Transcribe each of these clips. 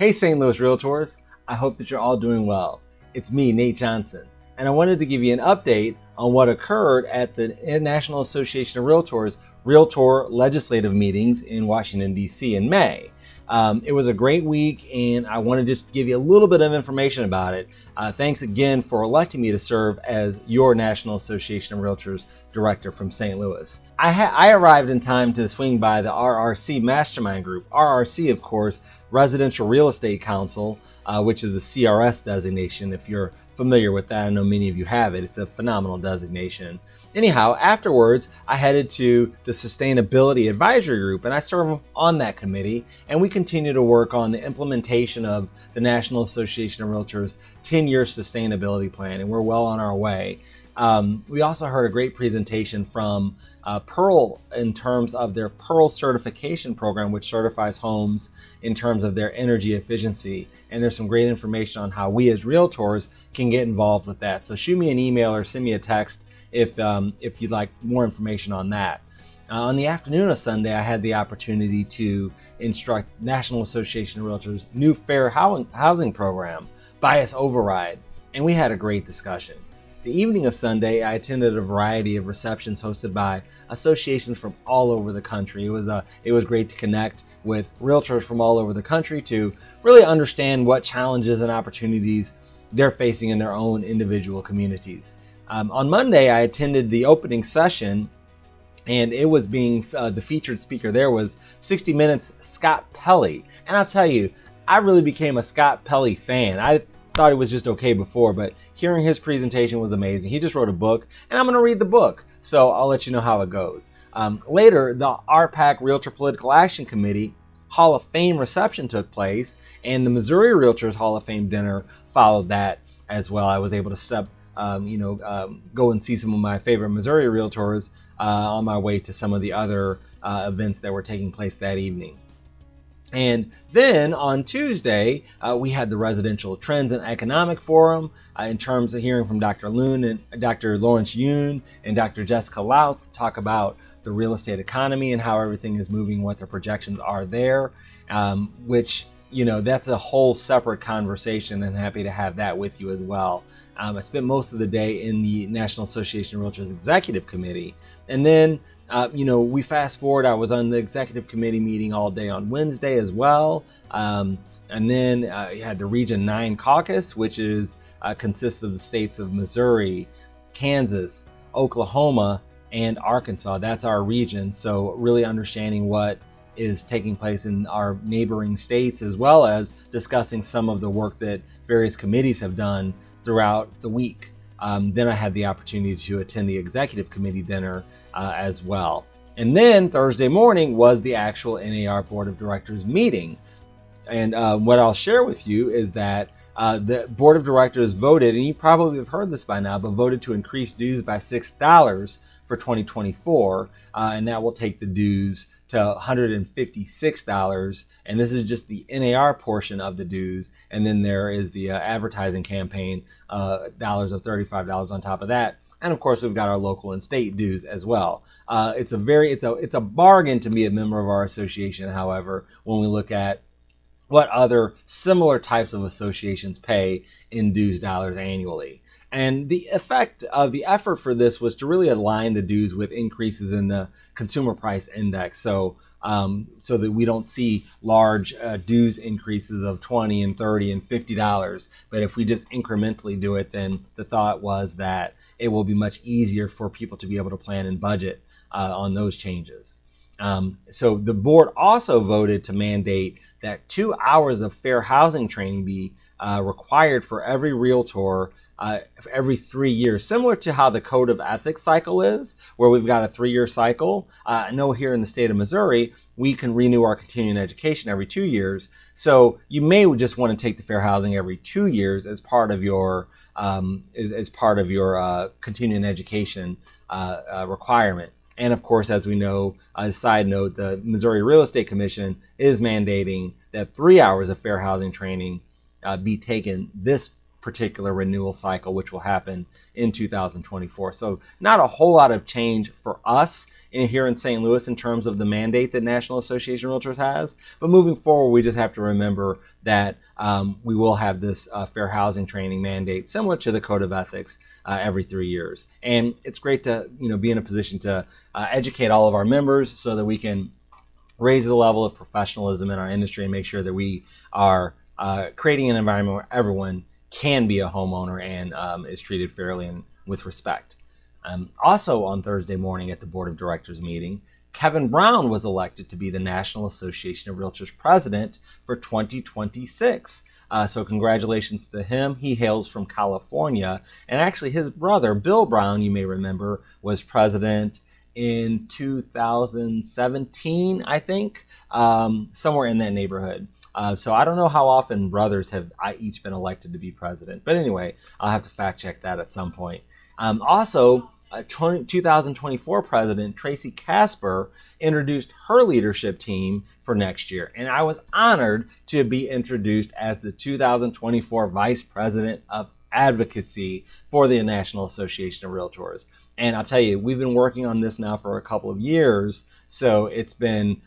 Hey St. Louis Realtors, I hope that you're all doing well. It's me, Nate Johnson, and I wanted to give you an update on what occurred at the National Association of Realtors Realtor legislative meetings in Washington, D.C. in May. It was a great week, and I want to just give you a little bit of information about it. Thanks again for electing me to serve as your National Association of Realtors Director from St. Louis. I arrived in time to swing by the RRC Mastermind Group. RRC, of course, Residential Real Estate Council, which is the CRS designation. If you're familiar with that, I know many of you have it. It's a phenomenal designation. Anyhow, afterwards, I headed to the Sustainability Advisory Group, and I serve on that committee, and we continue to work on the implementation of the National Association of Realtors 10-year sustainability plan, and we're well on our way. We also heard a great presentation from Pearl in terms of their Pearl certification program, which certifies homes in terms of their energy efficiency. And there's some great information on how we as realtors can get involved with that. So shoot me an email or send me a text if you'd like more information on that. On the afternoon of Sunday, I had the opportunity to instruct National Association of Realtors' new fair housing program, Bias Override, and we had a great discussion. The evening of Sunday, I attended a variety of receptions hosted by associations from all over the country. It was great to connect with realtors from all over the country to really understand what challenges and opportunities they're facing in their own individual communities. On Monday, I attended the opening session, and it was the featured speaker there was 60 Minutes Scott Pelley. And I'll tell you, I really became a Scott Pelley fan. I thought it was just okay before, but hearing his presentation was amazing. He just wrote a book, and I'm going to read the book, so I'll let you know how it goes. Later, the RPAC Realtor Political Action Committee Hall of Fame reception took place, and the Missouri Realtors Hall of Fame dinner followed that as well. I was able to go and see some of my favorite Missouri realtors on my way to some of the other events that were taking place that evening. And then on Tuesday, we had the Residential Trends and Economic Forum in terms of hearing from Dr. Loon and Dr. Lawrence Yoon and Dr. Jessica Lautz to talk about the real estate economy and how everything is moving, what their projections are there, which, that's a whole separate conversation, and happy to have that with you as well. I spent most of the day in the National Association of Realtors Executive Committee, and then we fast forward. I was on the executive committee meeting all day on Wednesday as well. And then you had the Region 9 caucus, which consists of the states of Missouri, Kansas, Oklahoma, and Arkansas. That's our region. So really understanding what is taking place in our neighboring states, as well as discussing some of the work that various committees have done throughout the week. Then I had the opportunity to attend the executive committee dinner as well. And then Thursday morning was the actual NAR Board of Directors meeting. And what I'll share with you is that the Board of Directors voted, and you probably have heard this by now, but voted to increase dues by $6 for 2024. And that will take the dues to $156. And this is just the NAR portion of the dues. And then there is the advertising campaign dollars of $35 on top of that. And of course, we've got our local and state dues as well. It's a bargain to be a member of our association. However, when we look at what other similar types of associations pay in dues dollars annually. And the effort for this was to really align the dues with increases in the consumer price index. So that we don't see large dues increases of $20 and $30 and $50. But if we just incrementally do it, then the thought was that it will be much easier for people to be able to plan and budget on those changes. So the board also voted to mandate that 2 hours of fair housing training be required for every realtor every 3 years, similar to how the Code of Ethics cycle is, where we've got a 3-year cycle. I know here in the state of Missouri, we can renew our continuing education every 2 years. So you may just want to take the fair housing every 2 years as part of your continuing education requirement. And of course, as we know, a side note, the Missouri Real Estate Commission is mandating that 3 hours of fair housing training be taken this particular renewal cycle, which will happen in 2024. So not a whole lot of change for us here in St. Louis in terms of the mandate that National Association of Realtors has. But moving forward, we just have to remember that we will have this fair housing training mandate similar to the Code of Ethics every 3 years. And it's great to be in a position to educate all of our members so that we can raise the level of professionalism in our industry and make sure that we are creating an environment where everyone can be a homeowner and is treated fairly and with respect. Also on Thursday morning at the Board of Directors meeting, Kevin Brown was elected to be the National Association of Realtors president for 2026. So congratulations to him. He hails from California. And actually his brother, Bill Brown, you may remember, was president in 2017, I think, somewhere in that neighborhood. So I don't know how often brothers have each been elected to be president. But anyway, I'll have to fact check that at some point. Also, 2024 President Tracy Casper introduced her leadership team for next year. And I was honored to be introduced as the 2024 Vice President of Advocacy for the National Association of Realtors. And I'll tell you, we've been working on this now for a couple of years, so it's been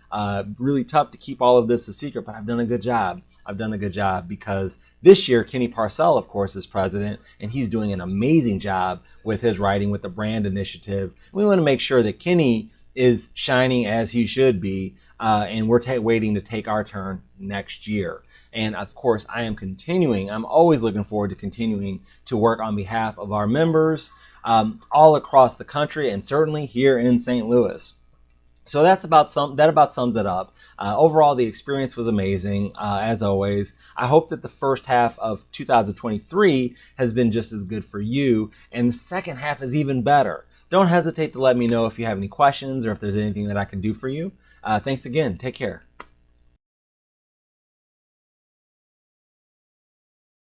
really tough to keep all of this a secret, but I've done a good job. I've done a good job because this year, Kenny Parcell, of course, is president, and he's doing an amazing job with his writing with the brand initiative. We want to make sure that Kenny is shining as he should be, and we're waiting to take our turn next year. And of course, I'm always looking forward to continuing to work on behalf of our members all across the country and certainly here in St. Louis. So that about sums it up. Overall, the experience was amazing, as always. I hope that the first half of 2023 has been just as good for you, and the second half is even better. Don't hesitate to let me know if you have any questions or if there's anything that I can do for you. Thanks again. Take care.